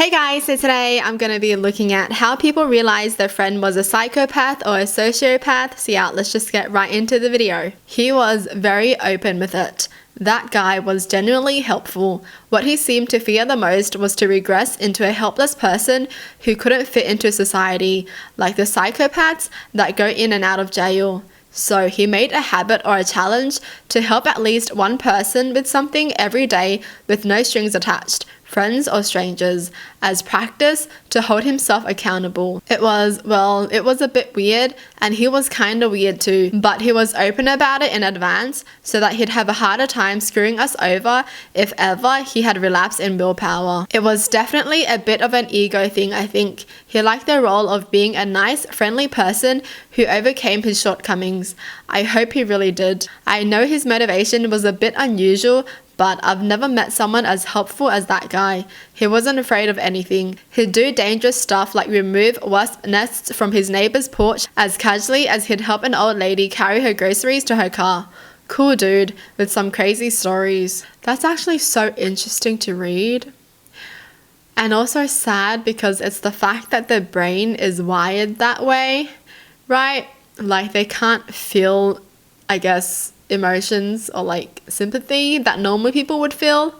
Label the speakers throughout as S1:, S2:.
S1: Hey guys, so today I'm going to be looking at how people realized their friend was a psychopath or a sociopath. So yeah, let's just get right into the video. He was very open with it. That guy was genuinely helpful. What he seemed to fear the most was to regress into a helpless person who couldn't fit into society, like the psychopaths that go in and out of jail. So he made a habit or a challenge to help at least one person with something every day with no strings attached, friends or strangers, as practice to hold himself accountable. It was a bit weird, and he was kind of weird too, but he was open about it in advance so that he'd have a harder time screwing us over if ever he had relapsed in willpower. It was definitely a bit of an ego thing, I think. He liked the role of being a nice, friendly person who overcame his shortcomings. I hope he really did. I know his motivation was a bit unusual, but I've never met someone as helpful as that guy. He wasn't afraid of anything. He'd do dangerous stuff like remove wasp nests from his neighbor's porch as casually as he'd help an old lady carry her groceries to her car. Cool dude with some crazy stories. That's actually so interesting to read. And also sad because it's the fact that their brain is wired that way, right? Like they can't feel, I guess, emotions or like sympathy that normal people would feel.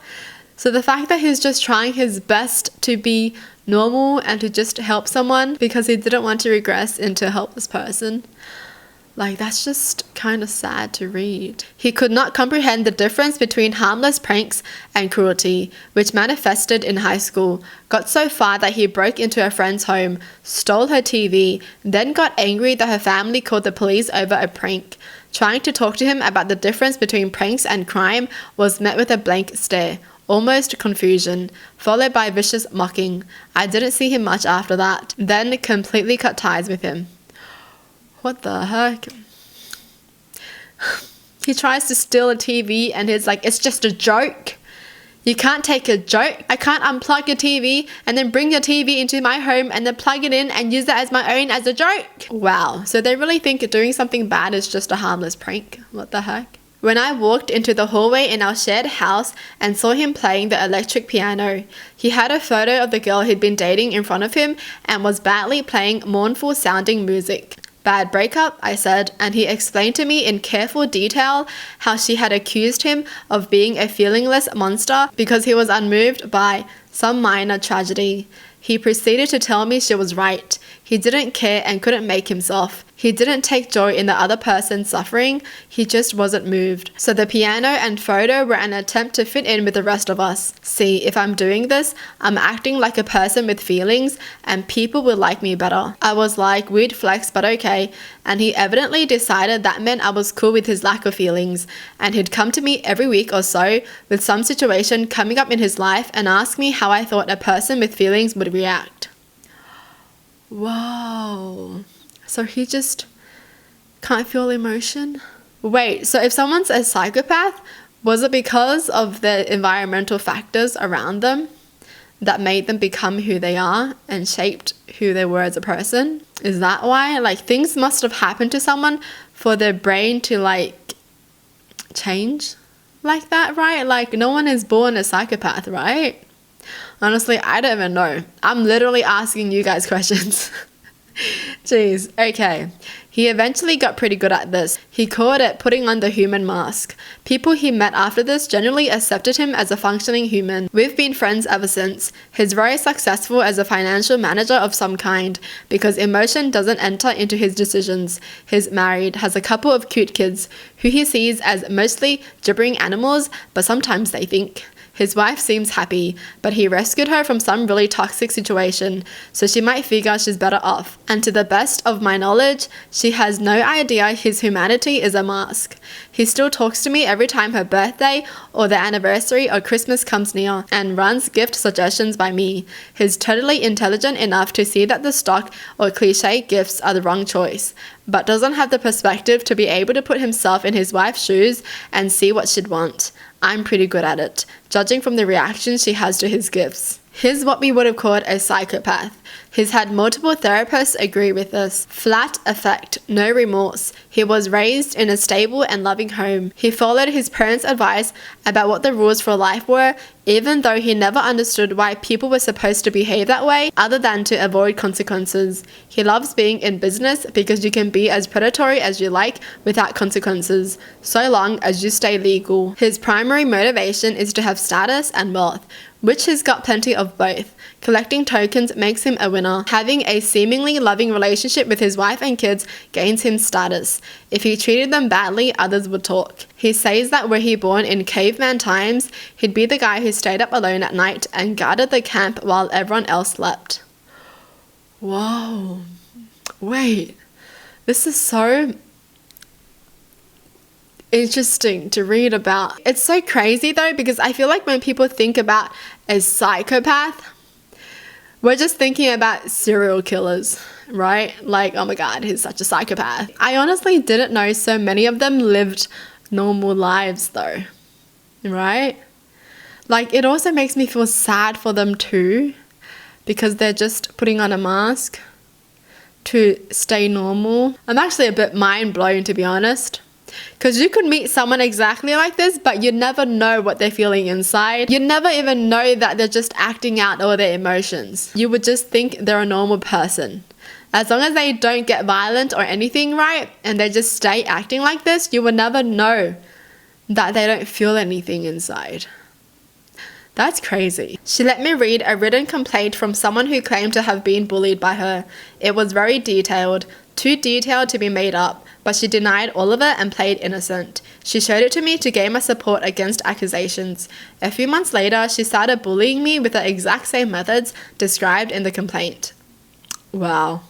S1: So the fact that he's just trying his best to be normal and to just help someone because he didn't want to regress into a helpless person, like that's just kind of sad to read. He could not comprehend the difference between harmless pranks and cruelty, which manifested in high school. Got so far that he broke into a friend's home, stole her TV, then got angry that her family called the police over a prank. Trying to talk to him about the difference between pranks and crime was met with a blank stare, almost confusion, followed by vicious mocking. I didn't see him much after that, then completely cut ties with him. What the heck? He tries to steal a TV and he's like, it's just a joke. You can't take a joke. I can't unplug your TV and then bring your TV into my home and then plug it in and use that as my own as a joke. Wow, so they really think doing something bad is just a harmless prank. What the heck? When I walked into the hallway in our shared house and saw him playing the electric piano, he had a photo of the girl he'd been dating in front of him and was badly playing mournful sounding music. Bad breakup, I said, and he explained to me in careful detail how she had accused him of being a feelingless monster because he was unmoved by some minor tragedy. He proceeded to tell me she was right. He didn't care and couldn't make himself. He didn't take joy in the other person's suffering. He just wasn't moved. So the piano and photo were an attempt to fit in with the rest of us. See, if I'm doing this, I'm acting like a person with feelings and people will like me better. I was like, weird flex, but okay. And he evidently decided that meant I was cool with his lack of feelings. And he'd come to me every week or so with some situation coming up in his life and ask me how I thought a person with feelings would react. Whoa. So he just can't feel emotion? Wait, so if someone's a psychopath, was it because of the environmental factors around them that made them become who they are and shaped who they were as a person? Is that why? Like things must have happened to someone for their brain to like change like that, right? Like no one is born a psychopath, right? Honestly, I don't even know. I'm literally asking you guys questions. Jeez, okay. He eventually got pretty good at this. He called it putting on the human mask. People he met after this generally accepted him as a functioning human. We've been friends ever since. He's very successful as a financial manager of some kind because emotion doesn't enter into his decisions. He's married, has a couple of cute kids who he sees as mostly gibbering animals, but sometimes they think. His wife seems happy, but he rescued her from some really toxic situation, so she might figure she's better off. And to the best of my knowledge, she has no idea his humanity is a mask. He still talks to me every time her birthday or the anniversary or Christmas comes near and runs gift suggestions by me. He's totally intelligent enough to see that the stock or cliche gifts are the wrong choice, but doesn't have the perspective to be able to put himself in his wife's shoes and see what she'd want. I'm pretty good at it, judging from the reaction she has to his gifts. He's what we would have called a psychopath. He's had multiple therapists agree with this. Flat affect, no remorse. He was raised in a stable and loving home. He followed his parents' advice about what the rules for life were, even though he never understood why people were supposed to behave that way other than to avoid consequences. He loves being in business because you can be as predatory as you like without consequences, so long as you stay legal. His primary motivation is to have status and wealth, which he's got plenty of both. Collecting tokens makes him a winner. Having a seemingly loving relationship with his wife and kids gains him status. If he treated them badly, others would talk. He says that were he born in caveman times, he'd be the guy who stayed up alone at night and guarded the camp while everyone else slept. Whoa. Wait. This is so interesting to read about. It's so crazy though, because I feel like when people think about a psychopath, we're just thinking about serial killers, right? Like, oh my god, he's such a psychopath. I honestly didn't know so many of them lived normal lives though, right? Like, it also makes me feel sad for them too, because they're just putting on a mask to stay normal. I'm actually a bit mind blown, to be honest. Because you could meet someone exactly like this, but you never know what they're feeling inside. You never even know that they're just acting out all their emotions. You would just think they're a normal person. As long as they don't get violent or anything, right, and they just stay acting like this, you would never know that they don't feel anything inside. That's crazy. She let me read a written complaint from someone who claimed to have been bullied by her. It was very detailed, too detailed to be made up, but she denied all of it and played innocent. She showed it to me to gain my support against accusations. A few months later, she started bullying me with the exact same methods described in the complaint. Wow.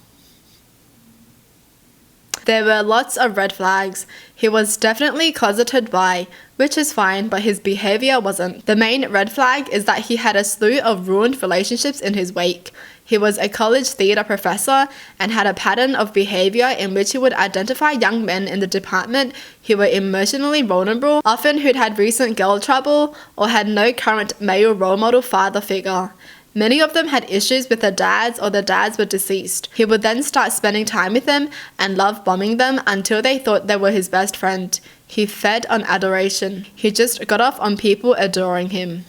S1: There were lots of red flags. He was definitely closeted bi, which is fine, but his behavior wasn't. The main red flag is that he had a slew of ruined relationships in his wake. He was a college theatre professor and had a pattern of behavior in which he would identify young men in the department who were emotionally vulnerable, often who'd had recent girl trouble or had no current male role model father figure. Many of them had issues with their dads or their dads were deceased. He would then start spending time with them and love bombing them until they thought they were his best friend. He fed on adoration. He just got off on people adoring him.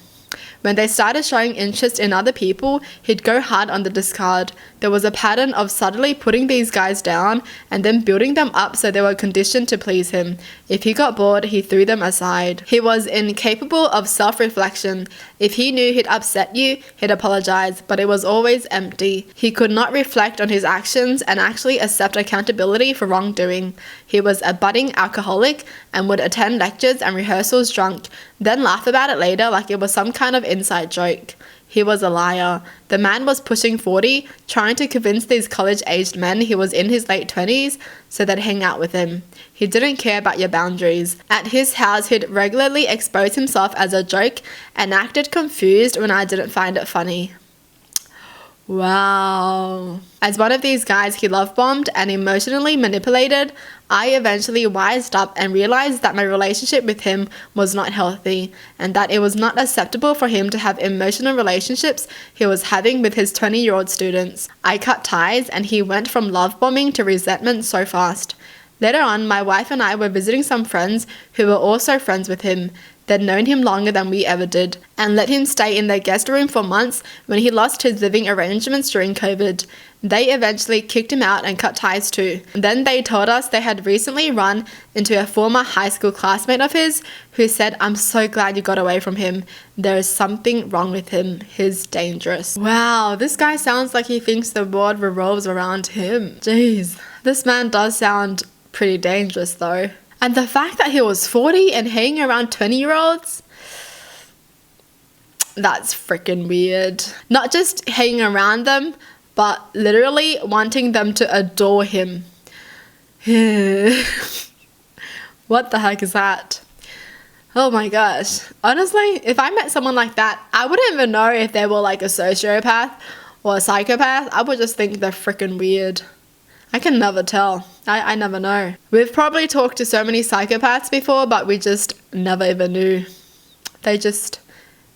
S1: When they started showing interest in other people, he'd go hard on the discard. There was a pattern of subtly putting these guys down and then building them up so they were conditioned to please him. If he got bored, he threw them aside. He was incapable of self-reflection. If he knew he'd upset you, he'd apologize, but it was always empty. He could not reflect on his actions and actually accept accountability for wrongdoing. He was a budding alcoholic and would attend lectures and rehearsals drunk, then laugh about it later like it was some kind of inside joke. He was a liar. The man was pushing 40, trying to convince these college-aged men he was in his late 20s so they'd hang out with him. He didn't care about your boundaries. At his house, he'd regularly expose himself as a joke and acted confused when I didn't find it funny. Wow. As one of these guys he love-bombed and emotionally manipulated, I eventually wised up and realized that my relationship with him was not healthy and that it was not acceptable for him to have emotional relationships he was having with his 20-year-old students. I cut ties and he went from love-bombing to resentment so fast. Later on, my wife and I were visiting some friends who were also friends with him. They'd known him longer than we ever did and let him stay in their guest room for months when he lost his living arrangements during COVID. They eventually kicked him out and cut ties too. Then they told us they had recently run into a former high school classmate of his who said, "I'm so glad you got away from him. There is something wrong with him. He's dangerous." Wow, this guy sounds like he thinks the world revolves around him. Jeez, this man does sound pretty dangerous though. And the fact that he was 40 and hanging around 20-year-olds, that's freaking weird. Not just hanging around them, but literally wanting them to adore him. What the heck is that? Oh my gosh. Honestly, if I met someone like that, I wouldn't even know if they were like a sociopath or a psychopath. I would just think they're freaking weird. I can never tell. I never know. We've probably talked to so many psychopaths before, but we just never even knew. They just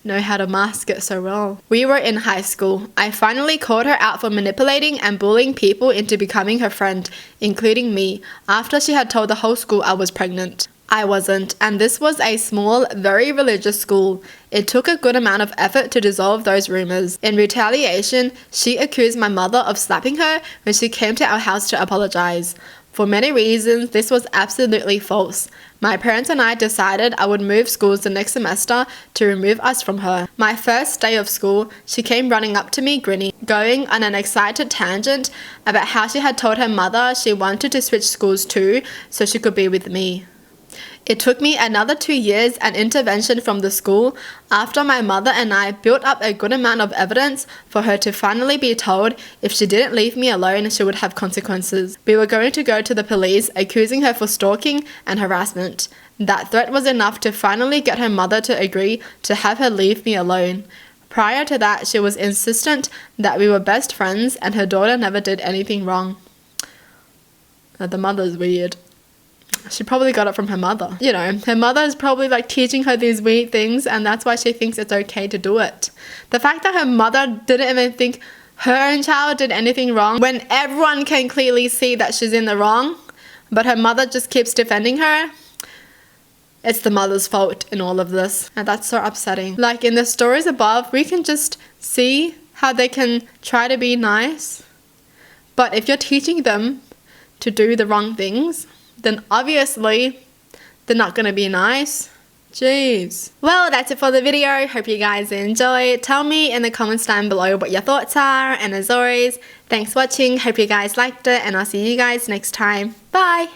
S1: know how to mask it so well. We were in high school. I finally called her out for manipulating and bullying people into becoming her friend, including me, after she had told the whole school I was pregnant. I wasn't, and this was a small, very religious school. It took a good amount of effort to dissolve those rumors. In retaliation, she accused my mother of slapping her when she came to our house to apologize. For many reasons, this was absolutely false. My parents and I decided I would move schools the next semester to remove us from her. My first day of school, she came running up to me grinning, going on an excited tangent about how she had told her mother she wanted to switch schools too so she could be with me. It took me another 2 years and intervention from the school after my mother and I built up a good amount of evidence for her to finally be told if she didn't leave me alone, she would have consequences. We were going to go to the police, accusing her for stalking and harassment. That threat was enough to finally get her mother to agree to have her leave me alone. Prior to that, she was insistent that we were best friends and her daughter never did anything wrong. The mother's weird. She probably got it from her mother. You know, her mother is probably like teaching her these weird things and that's why she thinks it's okay to do it. The fact that her mother didn't even think her own child did anything wrong when everyone can clearly see that she's in the wrong, but her mother just keeps defending her. It's the mother's fault in all of this. And that's so upsetting. Like in the stories above, we can just see how they can try to be nice. But if you're teaching them to do the wrong things, then obviously they're not going to be nice. Jeez. Well, that's it for the video. Hope you guys enjoy. Tell me in the comments down below what your thoughts are. And as always, thanks for watching. Hope you guys liked it. And I'll see you guys next time. Bye.